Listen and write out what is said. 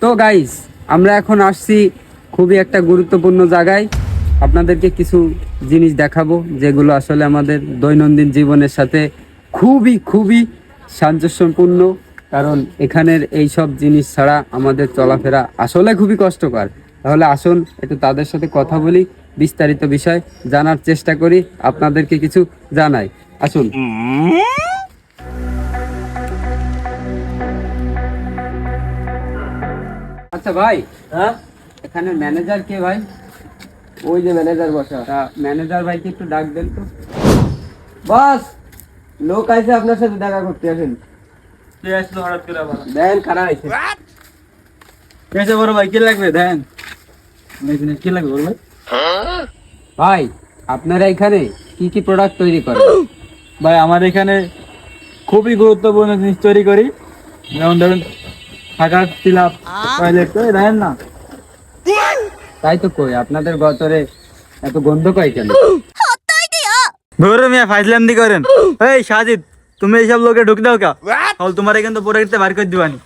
তো গাইস, আমরা এখন আসছি খুবই একটা গুরুত্বপূর্ণ জায়গায়। আপনাদেরকে কিছু জিনিস দেখাবো যেগুলো আসলে আমাদের দৈনন্দিন জীবনের সাথে খুবই খুবই সামঞ্জস্যপূর্ণ। কারণ এখানের এই সব জিনিস ছাড়া আমাদের চলাফেরা আসলে খুবই কষ্টকর। তাহলে আসুন একটু তাদের সাথে কথা বলি, বিস্তারিত বিষয় জানার চেষ্টা করি, আপনাদেরকে কিছু জানাই। আসুন। আচ্ছা ভাই, হ্যাঁ, এখানে ম্যানেজার কে ভাই? ওই যে ম্যানেজার বসা। ম্যানেজার ভাইকে একটু ডাক দেন তো। বস, লোক আইছে আপনার সাথে দেখা করতে। আসেন। কে আসলো হঠাৎ করে আবার? দেন কারা আইছে। কেসে বড় ভাই, কি লাগবে দেন? কি লাগবে বড় ভাই? ভাই, আপনারা এখানে কি কি প্রোডাক্ট তৈরি করেন? ভাই আমার এখানে খুবই গুরুত্বপূর্ণ জিনিস তৈরি করি। যেমন ধরুন থাকার সিলাপ, টয়লেট তো দেখেন না। তাই তো কই, আপনাদের গতরে এত গন্ধ পাই কেন? ধরো মিয়া ফাইজলান্দি করেন। এই সাজিদ, তুমি এইসব লোকে ঢুক দাও কা? তাহলে তোমার এখান তো পরে বার করে দিবানি।